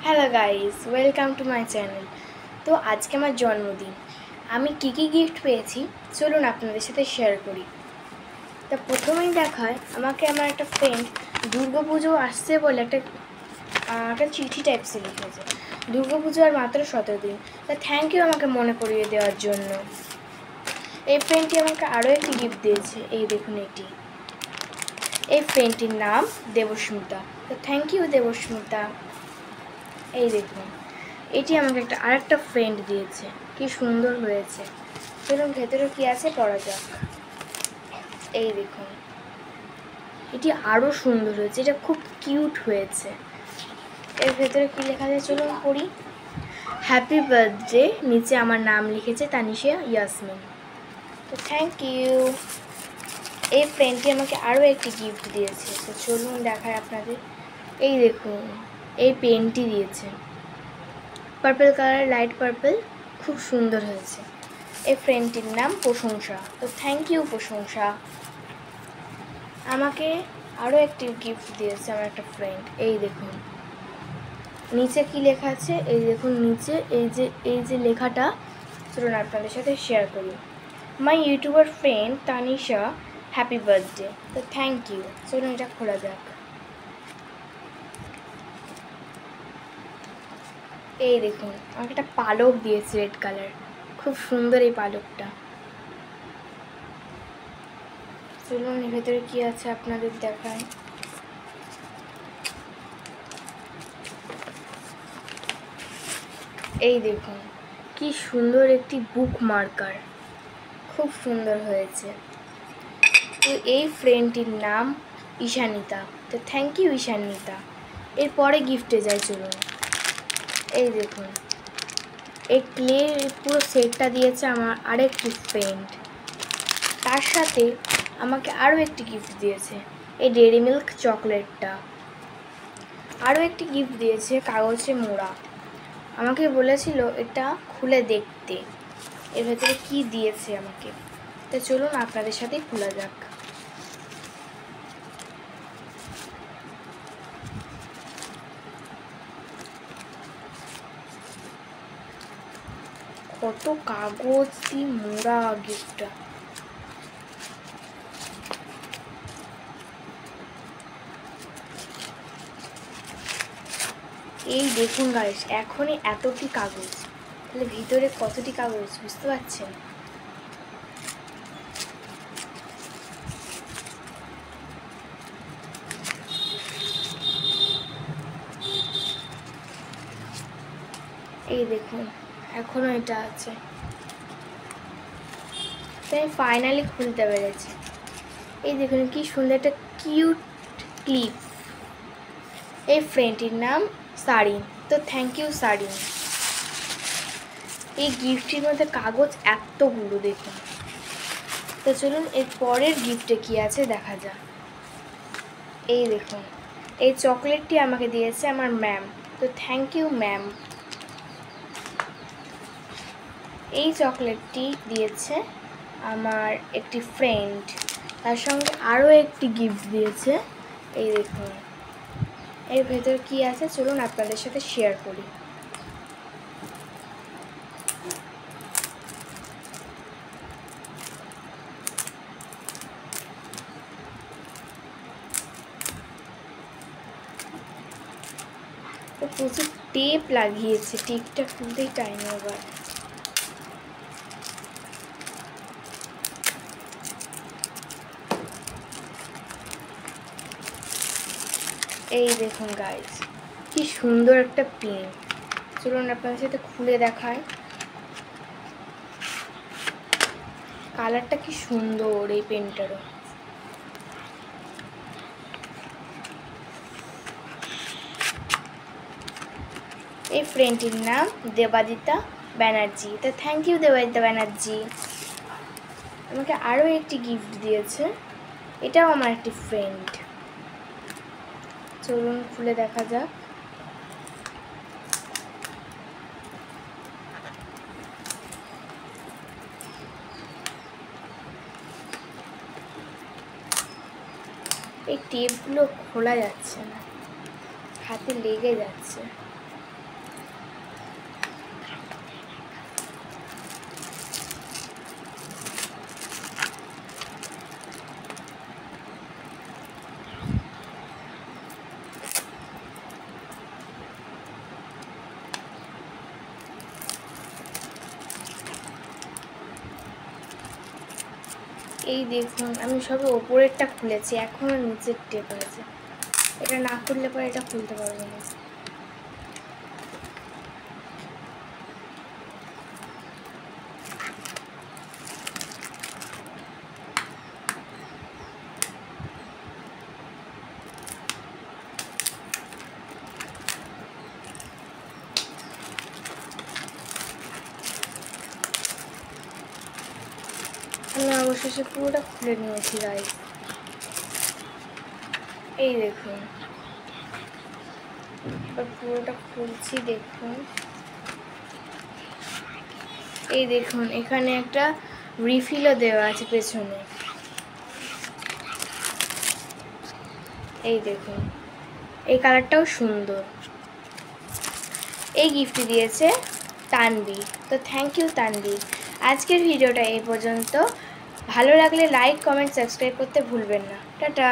Hello guys, welcome to my channel. তো আজকে আমার জন্মদিন। আমি কী কী গিফট পেয়েছি চলুন আপনাদের সাথে শেয়ার করি। তা প্রথমেই দেখায় আমাকে আমার একটা ফ্রেন্ড দুর্গাপুজো আসছে বলে একটা চিঠি টাইপসে লিখেছে। দুর্গাপুজো আর মাত্র 17 দিন। তা থ্যাংক ইউ আমাকে মনে করিয়ে দেওয়ার জন্য। এই ফ্রেন্ডটি আমাকে আরও একটি গিফট দিয়েছে, এই দেখুন এটি। এই ফ্রেন্ডটির নাম দেবস্মিতা। তো থ্যাংক ইউ দেবস্মিতা। এই দেখুন এটি আমাকে আরেকটা ফ্রেন্ড দিয়েছে, কি সুন্দর হয়েছে। চলুন ভেতরে কি আছে পড়া যাক। এই দেখুন এটি আরও সুন্দর হয়েছে, এটা খুব কিউট হয়েছে। এর ভেতরে কি লেখা আছে চলুন পড়ি। হ্যাপি বার্থডে, নিচে আমার নাম লিখেছে তানিশা ইয়াসমিন। তো থ্যাংক ইউ। এই ফ্রেন্ডটি আমাকে আরও একটি গিফট দিয়েছে, তো চলুন দেখায় আপনাদের। এই দেখুন এই পেনটি দিয়েছে, পার্পল কালার, লাইট পার্পল, খুব সুন্দর হয়েছে। এই ফ্রেন্ডটির নাম প্রশংসা। তো থ্যাংক ইউ প্রশংসা। আমাকে আরও একটি গিফট দিয়েছে আমার একটা ফ্রেন্ড। এই দেখুন নিচে কি লেখা আছে, এই দেখুন নিচে এই যে লেখাটা চলুন আপনাদের সাথে শেয়ার করি। My YouTuber friend Tanisha, happy birthday. তো থ্যাংক ইউ। চলুন এটা খোলা যাক। এই দেখুন আমাকে একটা পালক দিয়েছে রেড কালার, খুব সুন্দর এই পালকটা। চলুন এর ভেতরে কি আছে আপনাদের দেখায়। এই দেখুন কি সুন্দর একটি বুক মার্কার, খুব সুন্দর হয়েছে। তো এই ফ্রেন্ডটির নাম ঈশানিতা। তো থ্যাংক ইউ ঈশানিতা। এরপরে গিফটে যাই চলুন। এই দেখুন এই ক্লে পুরো সেটটা দিয়েছে আমার আরেকটি ফ্রেন্ড। তার সাথে আমাকে আরও একটি গিফট দিয়েছে, এই ডেয়ারি মিল্ক চকলেটটা। আরও একটি গিফট দিয়েছে কাগজে মোড়া। আমাকে বলেছিল এটা খুলে দেখতে এর ভেতরে কি দিয়েছে আমাকে। তো চলুন আপনাদের সাথে খোলা যাক। কত কাগজ দিয়ে মোড়া গিফটটা। এই দেখুন গাইস, এখনই এতটি কাগজ, তাহলে ভিতরে কতটি কাগজ বুঝতে পারছেন। এই দেখুন এখনো এটা আছে। তাই ফাইনালি খুলতে পেরেছি। এই দেখুন কি সুন্দর একটা কিউট ক্লিপ। এই ফ্রেন্ডটির নাম সারিন। তো থ্যাংক ইউ সারিন। এই গিফটটির মধ্যে কাগজ এতগুলো দেখুন। তো চলুন এর পরের গিফটে কি আছে দেখা যাক। এই দেখুন এই চকলেটটি আমাকে দিয়েছে আমার ম্যাম। তো থ্যাংক ইউ ম্যাম। এই চকলেটটি দিয়েছে আমার একটি ফ্রেন্ড, তার সঙ্গে আরও একটি গিফট দিয়েছে। এই দেখুন এর ভেতর কি আছে চলুন আপনাদের সাথে শেয়ার করি। তো প্রচুর টেপ লাগিয়েছে, টেপটা খুলতেই টাইম ওভার। এই দেখুন গাইস কি সুন্দর একটা পেন। চলুন আপনাদের সাথে খুলে দেখায়। কালারটা কি সুন্দর এই পেনটারও। এই ফ্রেন্ডটির নাম দেবাদিতা ব্যানার্জি। তো থ্যাংক ইউ দেবাদিতা ব্যানার্জি। আমাকে আরও একটি গিফট দিয়েছে, এটাও আমার একটি ফ্রেন্ড। চলুন খুলে দেখা যাক। এই টেপগুলো খোলা যাচ্ছে না, হাতে লেগে যাচ্ছে। এই দেখুন আমি সবে ওপরেরটা খুলেছি, এখনও নিচের টেপ আছে। এটা না খুললে পরে এটা খুলতে পারবো না। আমি অবশেষে পুরোটা খুলে নিয়েছি গাইস। এই দেখুন এবার পুরোটা খুলছি, দেখুন। এই দেখুন এখানে একটা রিফিলও দেওয়া আছে পেছনে। এই দেখুন এই কালারটাও সুন্দর। এই গিফটটি দিয়েছে তানবি। তো থ্যাংক ইউ তানবি। আজকের ভিডিওটা এই পর্যন্ত। ভালো লাগলে লাইক, কমেন্ট, সাবস্ক্রাইব করতে ভুলবেন না। টাটা।